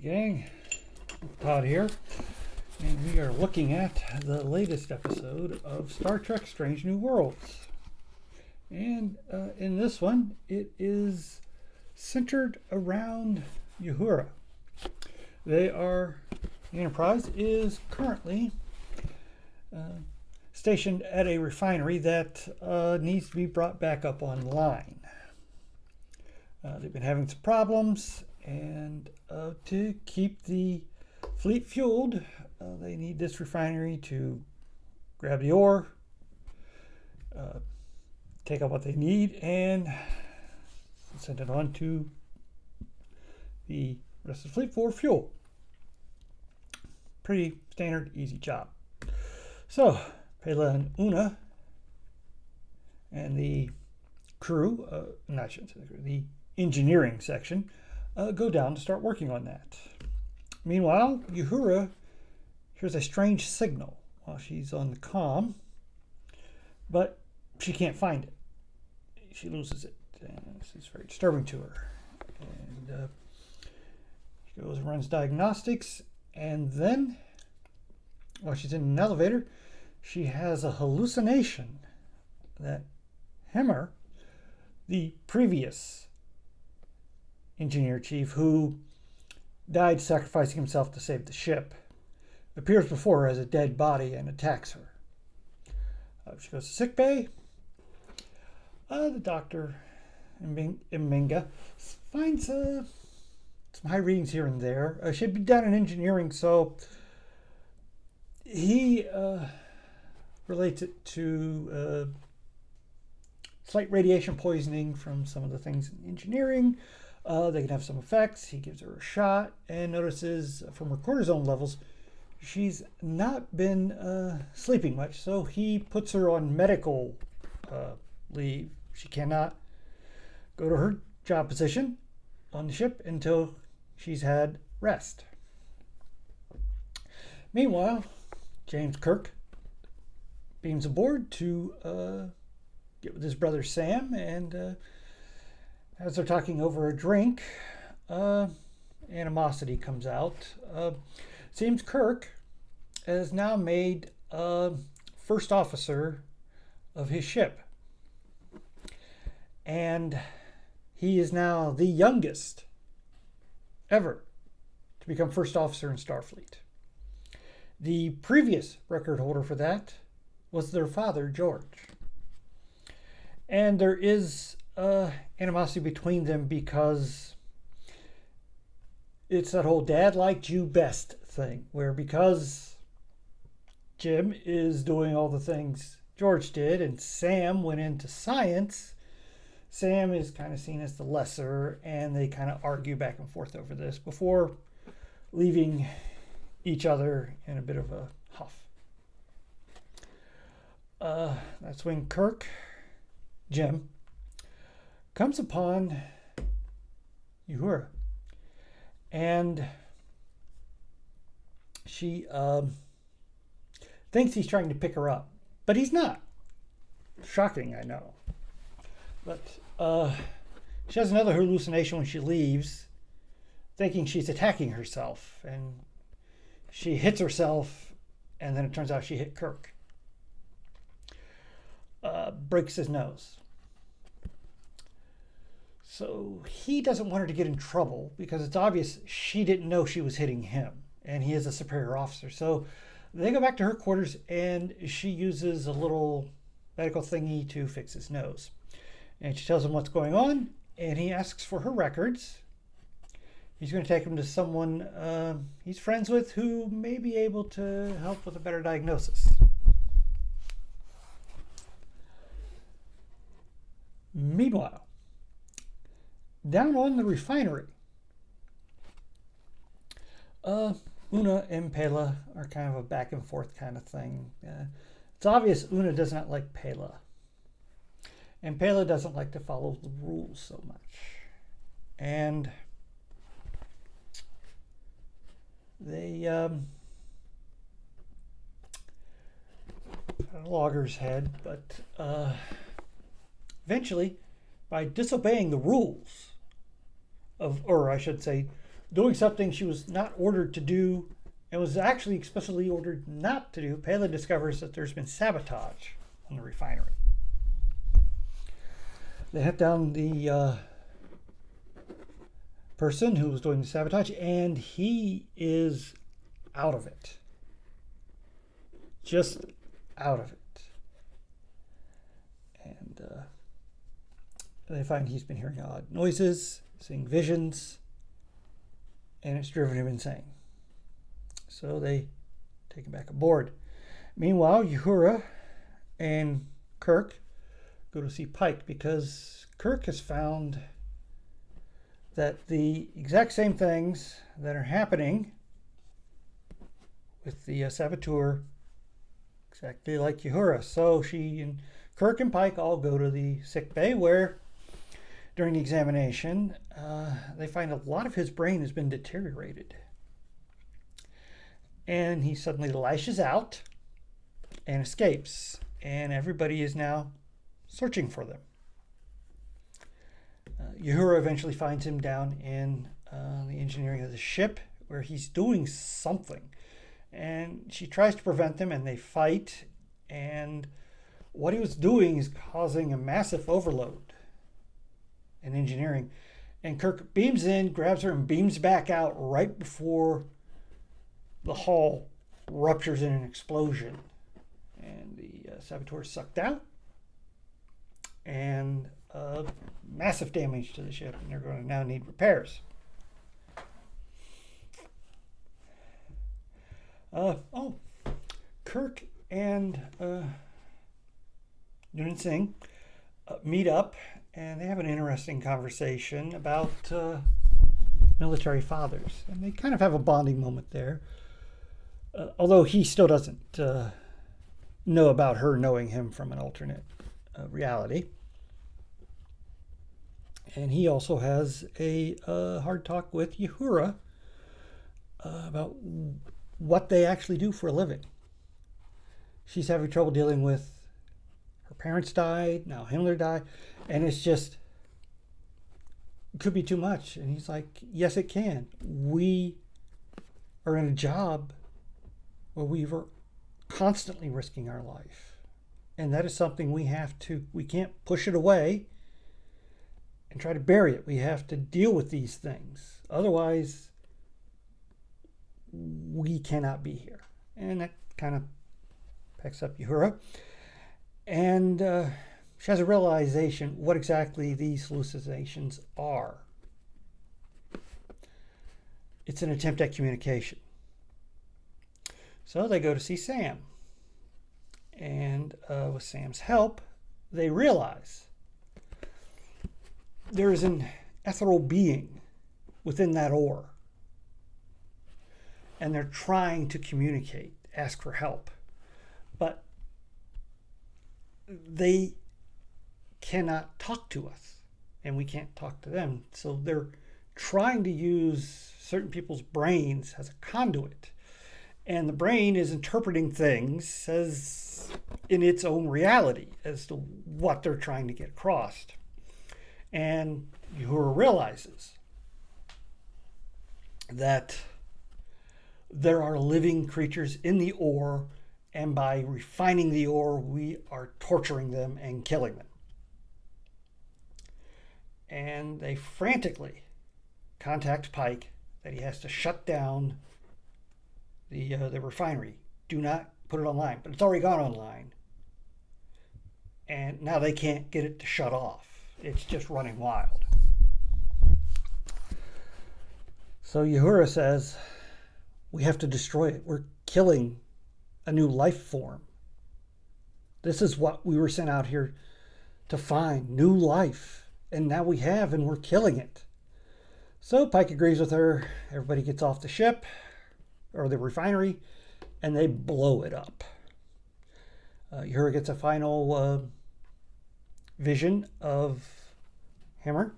gang, Todd here, and we are looking at the latest episode of Star Trek Strange New Worlds. And in this one, it is centered around Uhura. The Enterprise is currently stationed at a refinery that needs to be brought back up online. They've been having some problems, and to keep the fleet fueled, they need this refinery to grab the ore, take out what they need, and send it on to the rest of the fleet for fuel. Pretty standard, easy job. So, Pela and Una and the crew, the engineering section, go down to start working on that. Meanwhile, Uhura hears a strange signal while she's on the comm, but she can't find it. She loses it, and this is very disturbing to her. And she goes and runs diagnostics, and then, while she's in an elevator, she has a hallucination that Hemmer, the previous engineer chief who died sacrificing himself to save the ship, appears before her as a dead body and attacks her. She goes to sickbay. The doctor, Mbenga, finds some high readings here and there. She had been done in engineering, so he relates it to slight radiation poisoning from some of the things in engineering. They can have some effects. He gives her a shot and notices from her cortisone levels she's not been sleeping much, so he puts her on medical leave. She cannot go to her job position on the ship until she's had rest. Meanwhile, James Kirk beams aboard to get with his brother Sam, and as they're talking over a drink, animosity comes out. Seems Kirk is now made first officer of his ship, and he is now the youngest ever to become first officer in Starfleet. The previous record holder for that was their father, George. And there is animosity between them because it's that whole dad liked you best thing, where because Jim is doing all the things George did and Sam went into science, Sam is kind of seen as the lesser, and they kind of argue back and forth over this before leaving each other in a bit of a huff. That's when Jim, comes upon Uhura, and she thinks he's trying to pick her up, but he's not. Shocking, I know. But she has another hallucination when she leaves, thinking she's attacking herself, and she hits herself, and then it turns out she hit Kirk. Breaks his nose. So he doesn't want her to get in trouble because it's obvious she didn't know she was hitting him, and he is a superior officer. So they go back to her quarters, and she uses a little medical thingy to fix his nose. And she tells him what's going on, and he asks for her records. He's going to take him to someone he's friends with who may be able to help with a better diagnosis. Meanwhile, down on the refinery, Una and Pela are kind of a back and forth kind of thing. It's obvious Una does not like Pela, and Pela doesn't like to follow the rules so much. And they at a logger's head, but eventually, by disobeying the rules of, or I should say, doing something she was not ordered to do and was actually explicitly ordered not to do, Palin discovers that there's been sabotage on the refinery. They hunt down the person who was doing the sabotage, and he is out of it. Just out of it. And they find he's been hearing odd noises, seeing visions, and it's driven him insane. So they take him back aboard. Meanwhile, Uhura and Kirk go to see Pike because Kirk has found that the exact same things that are happening with the saboteur, exactly like Uhura. So she and Kirk and Pike all go to the sick bay where during the examination they find a lot of his brain has been deteriorated. And he suddenly lashes out and escapes. And everybody is now searching for them. Uhura eventually finds him down in the engineering of the ship where he's doing something. And she tries to prevent them and they fight. And what he was doing is causing a massive overload in engineering. And Kirk beams in, grabs her, and beams back out right before the hull ruptures in an explosion. And the saboteur is sucked out. And massive damage to the ship. And they're going to now need repairs. Kirk and Noon Singh meet up and they have an interesting conversation about military fathers. And they kind of have a bonding moment there. Although he still doesn't know about her knowing him from an alternate reality. And he also has a hard talk with Uhura about what they actually do for a living. She's having trouble dealing with her parents died, now Himmler died, and it's just could be too much. And he's like, yes, it can. We are in a job where we are constantly risking our life. And that is something we can't push it away and try to bury it. We have to deal with these things. Otherwise, we cannot be here. And that kind of picks up Uhura. And she has a realization what exactly these hallucinations are. It's an attempt at communication. So they go to see Sam. And with Sam's help, they realize there is an ethereal being within that ore. And they're trying to communicate, ask for help. But they cannot talk to us, and we can't talk to them. So they're trying to use certain people's brains as a conduit. And the brain is interpreting things as in its own reality as to what they're trying to get across. And Uhura realizes that there are living creatures in the ore, and by refining the ore, we are torturing them and killing them. And they frantically contact Pike that he has to shut down the refinery. Do not put it online, but it's already gone online. And now they can't get it to shut off. It's just running wild. So Uhura says, we have to destroy it. We're killing a new life form. This is what we were sent out here to find, new life. And now we have, and we're killing it. So Pike agrees with her. Everybody gets off the ship, or the refinery, and they blow it up. Uhura gets a final vision of Hammer.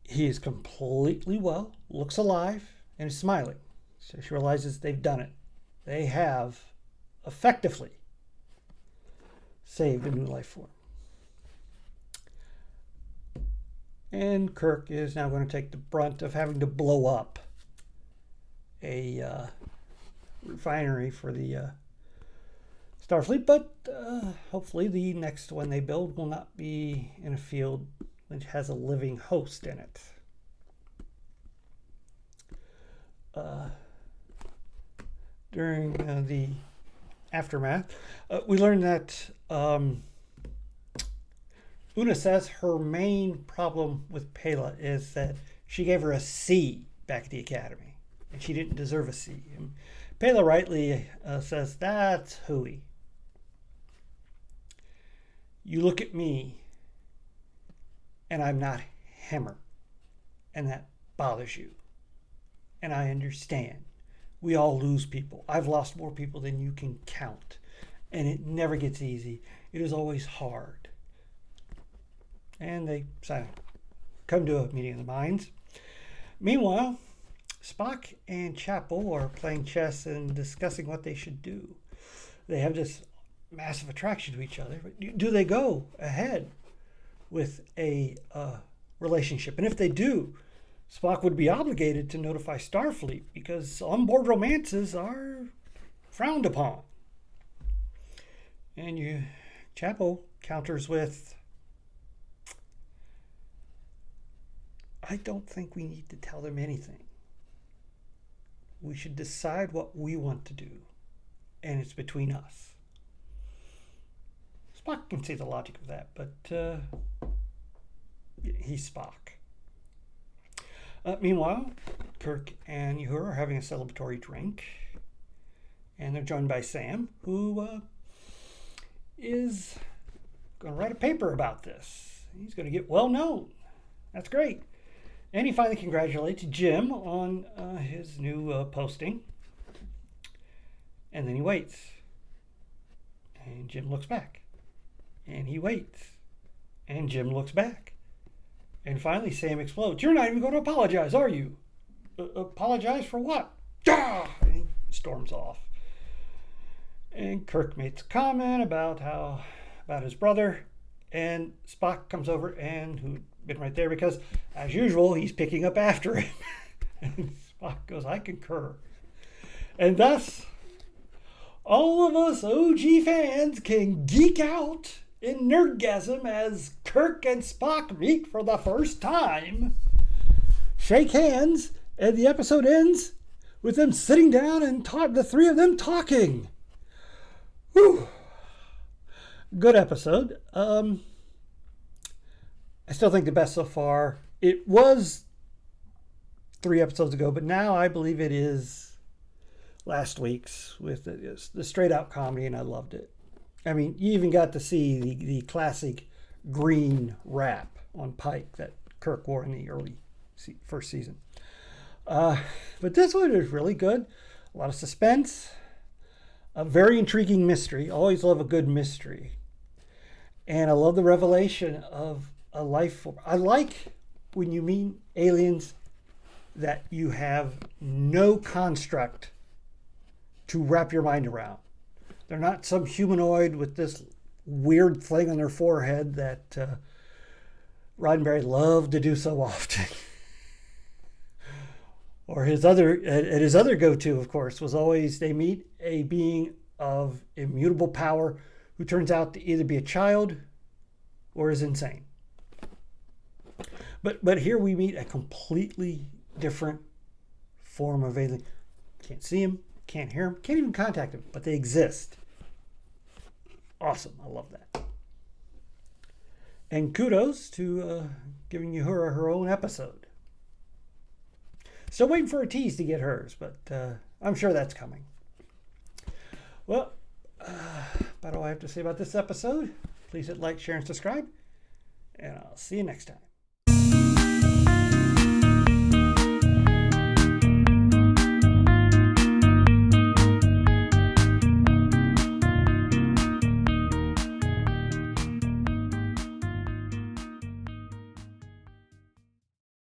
He is completely well, looks alive, and is smiling. So she realizes they've done it. They have effectively saved a new life form. And Kirk is now going to take the brunt of having to blow up a refinery for the Starfleet, but hopefully the next one they build will not be in a field which has a living host in it. During the aftermath, we learned that Una says her main problem with Pela is that she gave her a C back at the academy, and she didn't deserve a C. And Pela rightly says, that's hooey. You look at me, and I'm not Hammer, and that bothers you. And I understand. We all lose people. I've lost more people than you can count, and it never gets easy. It is always hard. And they come to a meeting of the minds. Meanwhile, Spock and Chapel are playing chess and discussing what they should do. They have this massive attraction to each other. But do they go ahead with a relationship? And if they do, Spock would be obligated to notify Starfleet because onboard romances are frowned upon. And Chapel counters with, I don't think we need to tell them anything. We should decide what we want to do, and it's between us. Spock can see the logic of that, but he's Spock. Meanwhile, Kirk and Uhura are having a celebratory drink, and they're joined by Sam, who is going to write a paper about this. He's going to get well known. That's great. And he finally congratulates Jim on his new posting. And then he waits. And Jim looks back. And he waits. And Jim looks back. And finally Sam explodes. You're not even going to apologize, are you? Apologize for what? And he storms off. And Kirk makes a comment about his brother. And Spock comes over and who'd been right there because, as usual, he's picking up after him. And Spock goes, I concur. And thus, all of us OG fans can geek out in nerdgasm as Kirk and Spock meet for the first time, shake hands, and the episode ends with them sitting down and the three of them talking. Whew. Good episode. I still think the best so far. It was 3 episodes ago, but now I believe it is last week's with the straight out comedy, and I loved it. I mean, you even got to see the classic green wrap on Pike that Kirk wore in the early first season. But this one is really good. A lot of suspense. A very intriguing mystery. Always love a good mystery. And I love the revelation of a life form. I like when you meet aliens that you have no construct to wrap your mind around. They're not some humanoid with this weird thing on their forehead that Roddenberry loved to do so often. Or his other go-to, of course, was always they meet a being of immutable power who turns out to either be a child or is insane. But here we meet a completely different form of alien. Can't see him, can't hear him, can't even contact him, but they exist. Awesome, I love that. And kudos to giving Uhura her own episode. Still waiting for a tease to get hers, but I'm sure that's coming. Well, about all I have to say about this episode. Please hit like, share, and subscribe. And I'll see you next time.